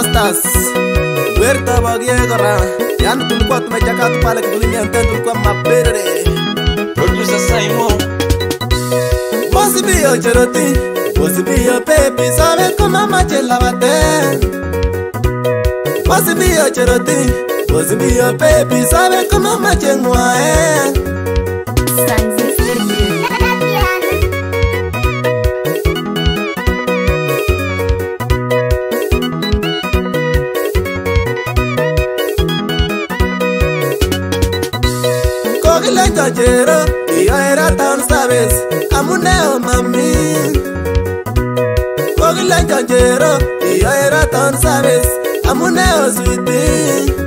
Masters Werta bagie kora yani tulikuwa tumechakatu pale kidulini antendo tulikuwa maberere Producer Simon Bosi bio cheroti Bosi bio pepi sabe como machela bate Bosi bio cheroti Bosi bio pepi sabe como machengwa Kogile chachero, iyo era town sabes, amuneo mami. Kogile chachero, iyo era town sabes, amuneo sweetie.